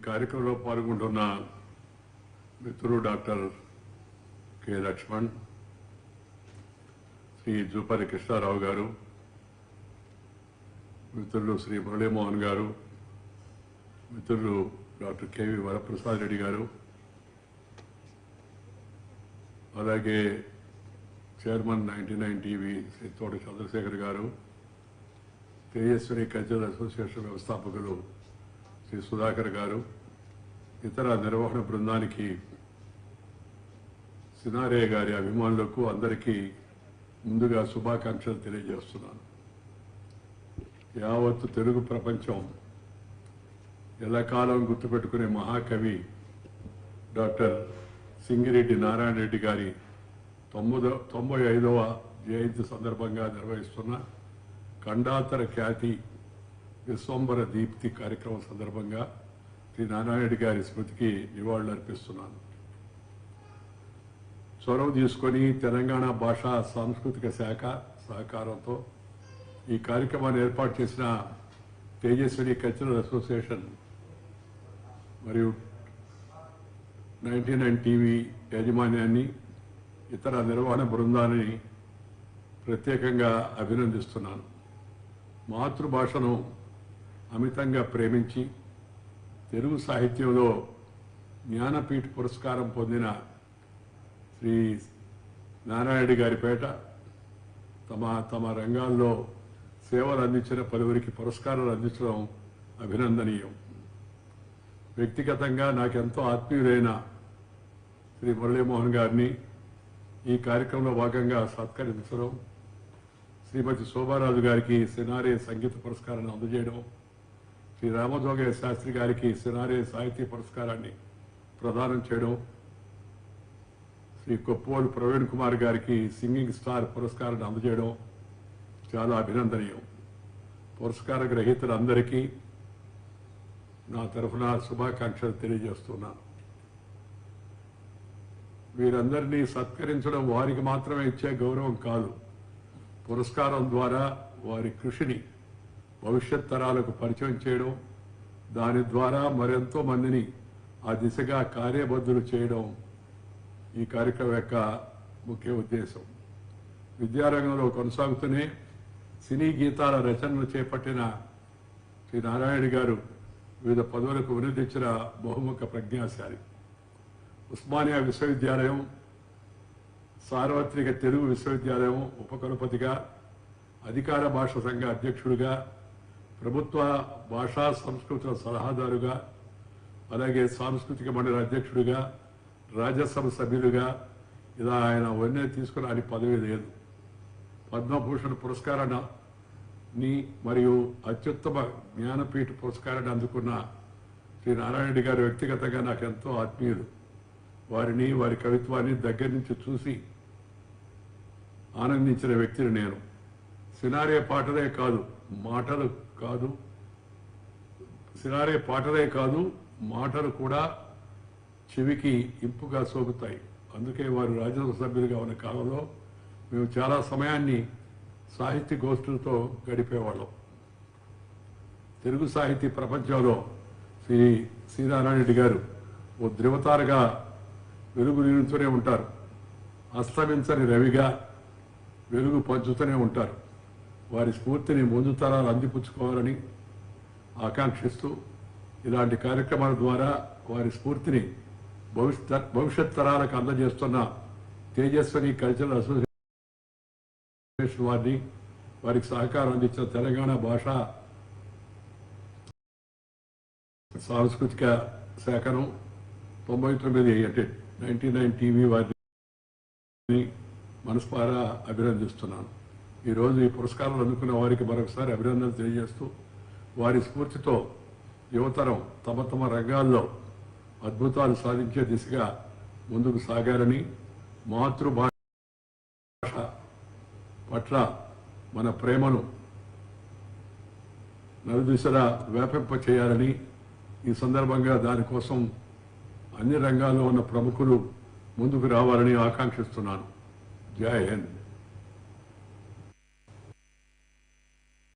కార్యక్రమంలో పాల్గొంటున్న మిత్రులు డాక్టర్ కె లక్ష్మణ్, శ్రీ జూపల్లి కృష్ణారావు గారు, మిత్రులు శ్రీ మురళీమోహన్ గారు, మిత్రులు డాక్టర్ కెవి వరప్రసాద్ రెడ్డి గారు, అలాగే చైర్మన్ 99 టీవీ శ్రీ తోట చంద్రశేఖర్ గారు, తేజస్విని కల్చరల్ అసోసియేషన్ వ్యవస్థాపకులు శ్రీ సుధాకర్ గారు, ఇతర నిర్వహణ బృందానికి, సినారే గారి అభిమానులకు అందరికీ ముందుగా శుభాకాంక్షలు తెలియజేస్తున్నాను. యావత్తు తెలుగు ప్రపంచం ఎల్లకాలం గుర్తుపెట్టుకునే మహాకవి డాక్టర్ సింగిరెడ్డి నారాయణ రెడ్డి గారి 95వ జయంతి సందర్భంగా నిర్వహిస్తున్న ఖండాతర ఖ్యాతి విశ్వంబర దీప్తి కార్యక్రమం సందర్భంగా శ్రీ నారాయణ రెడ్డి గారి స్మృతికి నివాళులర్పిస్తున్నాను. చొరవ తీసుకొని తెలంగాణ భాషా సాంస్కృతిక శాఖ సహకారంతో ఈ కార్యక్రమాన్ని ఏర్పాటు చేసిన తేజస్విని కల్చరల్ అసోసియేషన్ మరియు 99 టీవీ యాజమాన్యాన్ని, ఇతర నిర్వహణ బృందాన్ని ప్రత్యేకంగా అభినందిస్తున్నాను. మాతృభాషను అమితంగా ప్రేమించి తెలుగు సాహిత్యంలో జ్ఞానపీఠ పురస్కారం పొందిన శ్రీ నారాయణ గారిపేట తమ రంగాల్లో సేవలు అందించిన పలువురికి పురస్కారాలు అందించడం అభినందనీయం. వ్యక్తిగతంగా నాకెంతో ఆత్మీయులైన శ్రీ మురళీమోహన్ గారిని ఈ కార్యక్రమంలో భాగంగా సత్కరించడం, శ్రీమతి శోభారాజు గారికి సినారే సంగీత పురస్కారాన్ని అందజేయడం, శ్రీ రామజోగయ్య శాస్త్రి గారికి సినారే సాహిత్య పురస్కారాన్ని ప్రదానం చేయడం, శ్రీ కొప్పోలు ప్రవీణ్ కుమార్ గారికి సింగింగ్ స్టార్ పురస్కారాన్ని అందజేయడం చాలా అభినందనీయం. పురస్కార గ్రహీతలందరికీ నా తరఫున శుభాకాంక్షలు తెలియజేస్తున్నాను. వీరందరినీ సత్కరించడం వారికి మాత్రమే ఇచ్చే గౌరవం కాదు, పురస్కారం ద్వారా వారి కృషిని భవిష్యత్ తరాలకు పరిచయం చేయడం, దాని ద్వారా మరెంతో మందిని ఆ దిశగా కార్యబద్ధులు చేయడం ఈ కార్యక్రమం యొక్క ముఖ్య ఉద్దేశం. విద్యారంగంలో కొనసాగుతూనే సినీ గీతాల రచనలు చేపట్టిన శ్రీ నారాయణ గారు వివిధ పదవులకు వినియోగించిన బహుముఖ ప్రజ్ఞాశాలి. ఉస్మానియా విశ్వవిద్యాలయం, సార్వత్రిక తెలుగు విశ్వవిద్యాలయం ఉపకులపతిగా, అధికార భాష సంఘ అధ్యక్షుడిగా, ప్రభుత్వ భాషా సంస్కృతుల సలహాదారుగా, అలాగే సాంస్కృతిక మండలి అధ్యక్షుడిగా, రాజ్యసభ సభ్యులుగా, ఇలా ఆయన వన్నే తీసుకురాని పదవి లేదు. పద్మభూషణ్ పురస్కారాన్ని మరియు అత్యుత్తమ జ్ఞానపీఠ పురస్కారాన్ని అందుకున్న శ్రీ నారాయణ రెడ్డి గారు వ్యక్తిగతంగా నాకు ఎంతో ఆత్మీయులు. వారిని, వారి కవిత్వాన్ని దగ్గర నుంచి చూసి ఆనందించిన వ్యక్తిని నేను. సినారే పాటలే కాదు మాటలు కూడా చెవికి ఇంపుగా సోకుతాయి. అందుకే వారు రాజ్యసభ సభ్యులుగా ఉన్న కాలంలో మేము చాలా సమయాన్ని సాహిత్య గోష్ఠులతో గడిపేవాళ్ళం. తెలుగు సాహితీ ప్రపంచంలో శ్రీ నారాయణ రెడ్డి గారు ఓ ధృవతారగా వెలుగు నిలుతూనే ఉంటారు. అస్తమించని రవిగా వెలుగు పంచుతూనే ఉంటారు. వారి స్ఫూర్తిని ముందు తరాలు అందిపుచ్చుకోవాలని ఆకాంక్షిస్తూ ఇలాంటి కార్యక్రమాల ద్వారా వారి స్ఫూర్తిని భవిష్యత్ తరాలకు అందజేస్తున్న తేజస్విని కల్చరల్ అసోసియేషన్ వారిని, వారికి సహకారం అందించిన తెలంగాణ భాషా సాంస్కృతిక శాఖను 99 టీవీ వారిని మనస్పారా అభినందిస్తున్నాను. ఈరోజు ఈ పురస్కారాలు అందుకున్న వారికి మరొకసారి అభినందనలు తెలియజేస్తూ, వారి స్ఫూర్తితో యువతరం తమ రంగాల్లో అద్భుతాలు సాధించే దిశగా ముందుకు సాగారని, మాతృభాష పట్ల మన ప్రేమను నలుదిశలా వ్యాపింప చేయాలని, ఈ సందర్భంగా దానికోసం అన్ని రంగాల్లో ఉన్న ప్రముఖులు ముందుకు రావాలని ఆకాంక్షిస్తున్నాను. జై హింద్.